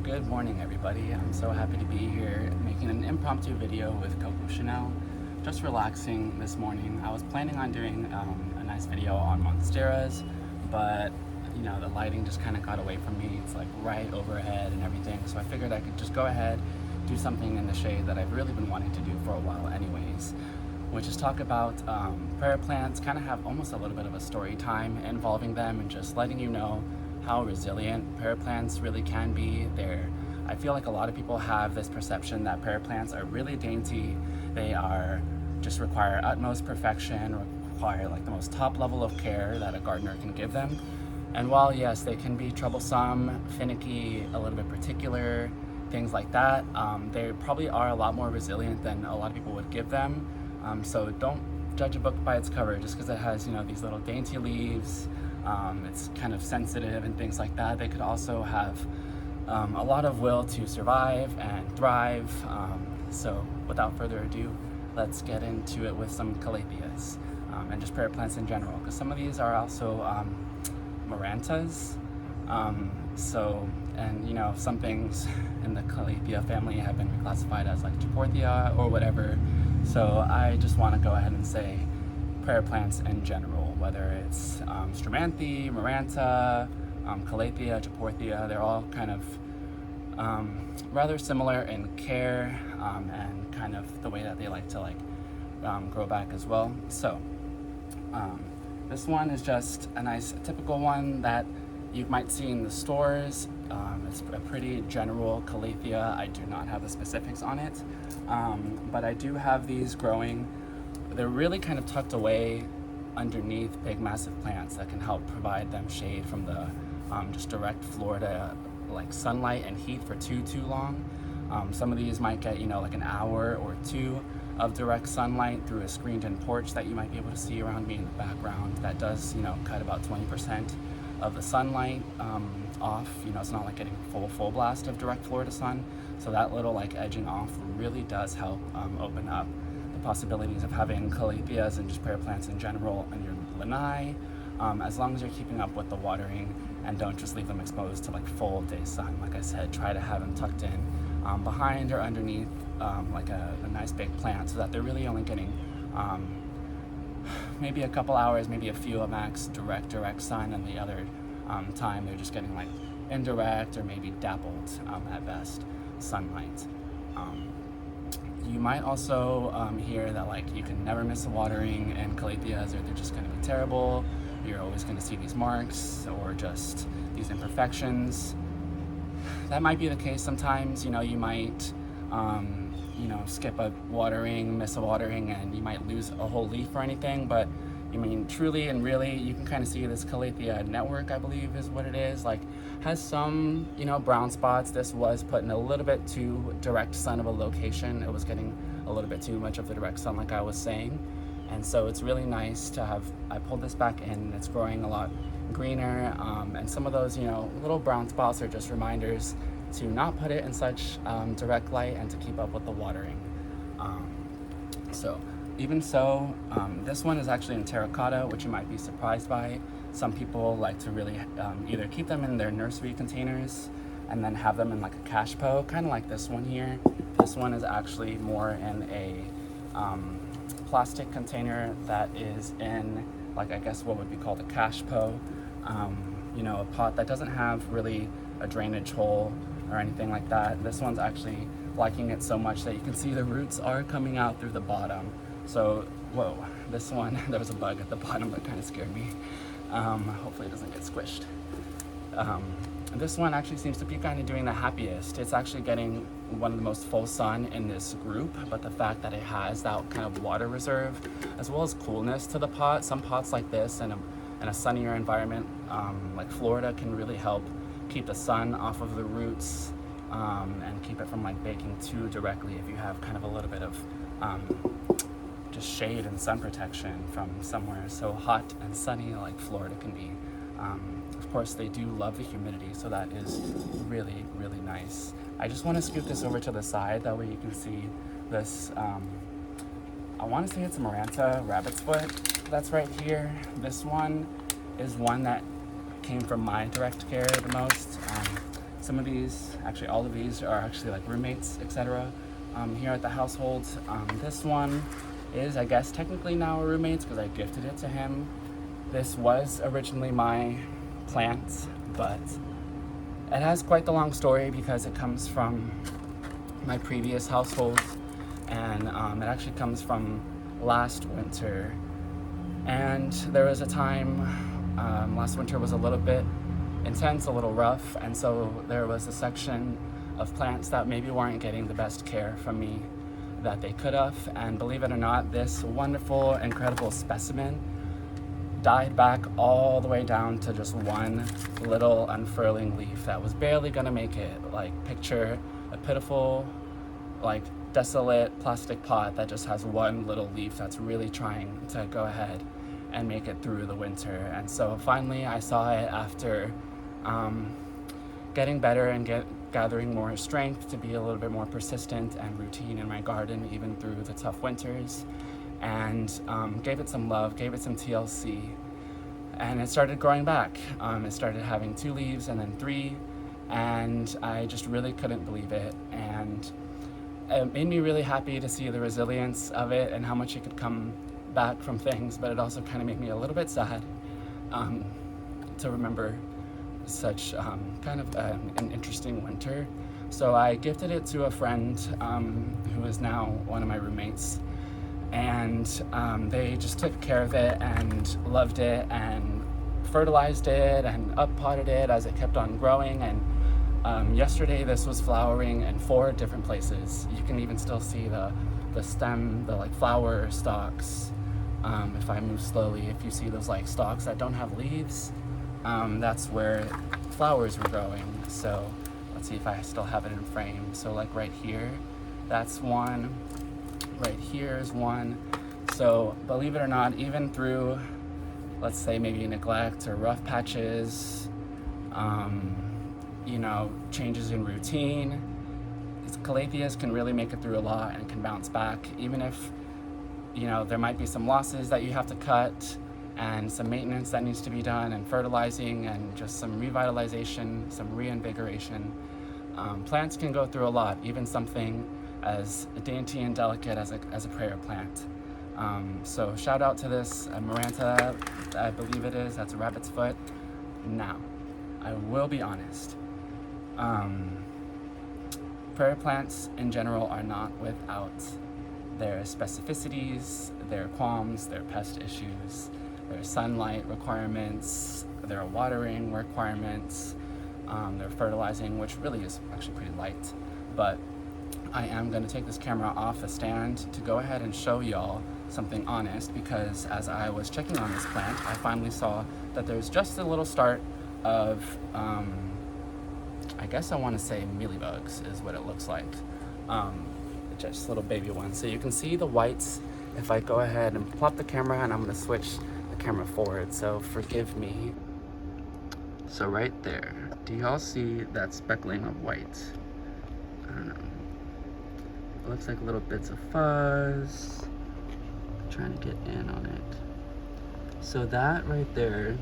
Good morning, everybody. I'm so happy to be here making an impromptu video with Coco Chanel. Just relaxing this morning. I was planning on doing a nice video on monsteras, but you know, the lighting just kind of got away from me. It's like right overhead and everything, so I figured I could just go ahead, do something in the shade that I've really been wanting to do for a while anyways, which is talk about prayer plants, kind of have almost a little bit of a story time involving them and just letting you know how resilient prayer plants really can be. I feel like a lot of people have this perception that prayer plants are really dainty. They are just require utmost perfection, require like the most top level of care that a gardener can give them. And while yes, they can be troublesome, finicky, a little bit particular, things like that, they probably are a lot more resilient than a lot of people would give them. So don't judge a book by its cover just because it has, you know, these little dainty leaves. It's kind of sensitive and things like that. They could also have a lot of will to survive and thrive. So without further ado, let's get into it with some calatheas and just prayer plants in general, because some of these are also marantas. And you know, some things in the calathea family have been reclassified as like Japorthia or whatever. So I just want to go ahead and say prayer plants in general, whether it's Stramanthe, Maranta, Calathea, Japorthia, they're all kind of rather similar in care and kind of the way that they like to grow back as well. So this one is just a nice typical one that you might see in the stores. It's a pretty general Calathea. I do not have the specifics on it, but I do have these growing. They're really kind of tucked away underneath big massive plants that can help provide them shade from the just direct Florida like sunlight and heat for too long. Some of these might get, you know, like an hour or two of direct sunlight through a screened-in porch that you might be able to see around me in the background. That does, you know, cut about 20% of the sunlight off. You know, it's not like getting full blast of direct Florida sun. So that little like edging off really does help open up the possibilities of having calatheas and just prayer plants in general in your lanai, as long as you're keeping up with the watering and don't just leave them exposed to like full day sun. Like I said, try to have them tucked in behind or underneath like a nice big plant, so that they're really only getting maybe a couple hours, maybe a few at max direct sun, and the other time they're just getting like indirect or maybe dappled at best sunlight. You might also hear that like you can never miss a watering in calatheas, or they're just going to be terrible. You're always going to see these marks or just these imperfections. That might be the case sometimes. You know, you might you know, skip a watering, miss a watering, and you might lose a whole leaf or anything. But I mean, truly and really, you can kind of see this Calathea network, I believe is what it is, like has some, you know, brown spots. This was put in a little bit too direct sun of a location. It was getting a little bit too much of the direct sun, like I was saying. And so it's really nice to have, I pulled this back in and it's growing a lot greener. And some of those, you know, little brown spots are just reminders to not put it in such direct light and to keep up with the watering. Even so, this one is actually in terracotta, which you might be surprised by. Some people like to really either keep them in their nursery containers and then have them in like a cache pot, kind of like this one here. This one is actually more in a plastic container that is in, like, I guess what would be called a cache pot. You know, a pot that doesn't have really a drainage hole or anything like that. This one's actually liking it so much that you can see the roots are coming out through the bottom. So, whoa, this one, there was a bug at the bottom that kind of scared me. Hopefully it doesn't get squished. This one actually seems to be kind of doing the happiest. It's actually getting one of the most full sun in this group, but the fact that it has that kind of water reserve as well as coolness to the pot. Some pots like this in a sunnier environment like Florida can really help keep the sun off of the roots and keep it from like baking too directly if you have kind of a little bit of just shade and sun protection from somewhere so hot and sunny like Florida can be. Of course, they do love the humidity, so that is really nice. I just want to scoot this over to the side, that way you can see this. I want to say it's a Maranta rabbit's foot that's right here. This one is one that came from my direct care the most. some of these, actually all of these, are actually like roommates, etc. Here at the household. This one is, I guess, technically now a roommate's because I gifted it to him. This was originally my plant, but it has quite the long story because it comes from my previous household, and it actually comes from last winter. And there was a time, last winter was a little bit intense, a little rough, and so there was a section of plants that maybe weren't getting the best care from me that they could have. And believe it or not, this wonderful, incredible specimen died back all the way down to just one little unfurling leaf that was barely gonna make it. Like, picture a pitiful, like, desolate plastic pot that just has one little leaf that's really trying to go ahead and make it through the winter. And so finally I saw it after getting better and gathering more strength to be a little bit more persistent and routine in my garden even through the tough winters, and gave it some love, gave it some TLC, and it started growing back. It started having 2 leaves and then 3, and I just really couldn't believe it. And it made me really happy to see the resilience of it and how much it could come back from things, but it also kind of made me a little bit sad to remember such kind of an interesting winter. So I gifted it to a friend who is now one of my roommates, and they just took care of it and loved it and fertilized it and up-potted it as it kept on growing. And yesterday this was flowering in 4 different places. You can even still see the stem, the like flower stalks. If I move slowly, if you see those like stalks that don't have leaves, that's where flowers were growing. So let's see if I still have it in frame. So like right here, that's one. Right here is one. So believe it or not, even through, let's say, maybe neglect or rough patches, you know, changes in routine, calatheas can really make it through a lot and can bounce back, even if, you know, there might be some losses that you have to cut and some maintenance that needs to be done and fertilizing and just some revitalization, some reinvigoration. Plants can go through a lot, even something as dainty and delicate as a prayer plant. So shout out to this Maranta, I believe it is, that's a rabbit's foot. Now, I will be honest. Prayer plants in general are not without their specificities, their qualms, their pest issues, their sunlight requirements, their watering requirements, their fertilizing, which really is actually pretty light. But I am going to take this camera off the stand to go ahead and show y'all something honest, because as I was checking on this plant, I finally saw that there's just a little start of, I guess I want to say mealybugs is what it looks like. Just little baby ones. So you can see the whites if I go ahead and plop the camera, and I'm going to switch the camera forward, so forgive me. So right there, do y'all see that speckling of white? I don't know. It looks like little bits of fuzz. I'm trying to get in on it. So that right there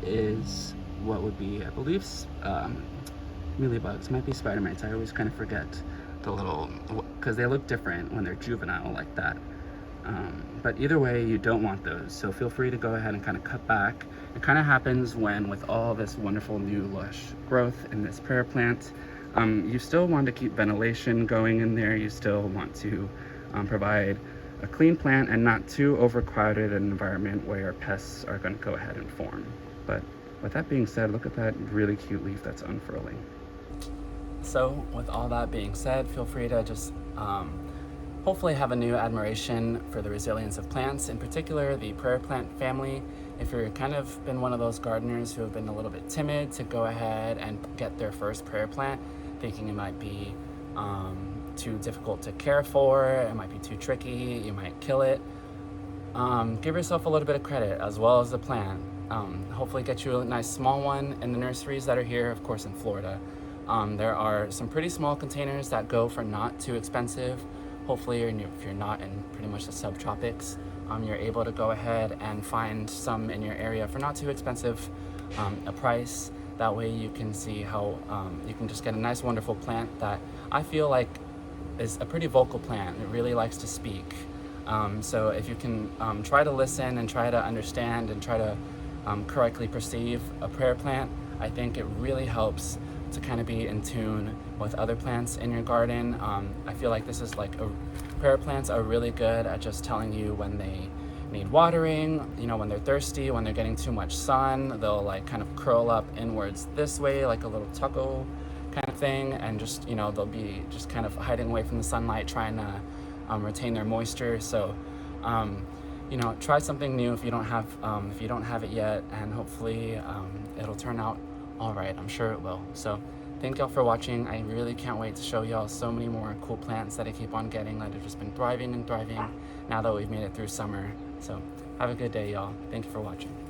is what would be, I believe, mealybugs. Might be spider mites. I always kind of forget the little, because they look different when they're juvenile like that. But either way, you don't want those. So feel free to go ahead and kind of cut back. It kind of happens when, with all this wonderful new lush growth in this prayer plant, you still want to keep ventilation going in there. You still want to provide a clean plant and not too overcrowded an environment where pests are going to go ahead and form. But with that being said, look at that really cute leaf that's unfurling. So with all that being said, feel free to just hopefully have a new admiration for the resilience of plants, in particular the prayer plant family. If you're kind of been one of those gardeners who have been a little bit timid to go ahead and get their first prayer plant, thinking it might be too difficult to care for, it might be too tricky, you might kill it, give yourself a little bit of credit as well as the plant. Hopefully get you a nice small one in the nurseries that are here, of course in Florida. There are some pretty small containers that go for not too expensive. Hopefully, if you're not in pretty much the subtropics, you're able to go ahead and find some in your area for not too expensive a price. That way you can see how you can just get a nice, wonderful plant that I feel like is a pretty vocal plant. It really likes to speak. So if you can try to listen and try to understand and try to correctly perceive a prayer plant, I think it really helps to kind of be in tune with other plants in your garden. I feel like this is like prayer plants are really good at just telling you when they need watering, you know, when they're thirsty, when they're getting too much sun, they'll like kind of curl up inwards this way, like a little tucko kind of thing, and just, you know, they'll be just kind of hiding away from the sunlight, trying to retain their moisture. So, you know, try something new if you don't have it yet, and hopefully it'll turn out all right. I'm sure it will. So thank y'all for watching. I really can't wait to show y'all so many more cool plants that I keep on getting that have just been thriving and thriving now that we've made it through summer. So have a good day, y'all. Thank you for watching.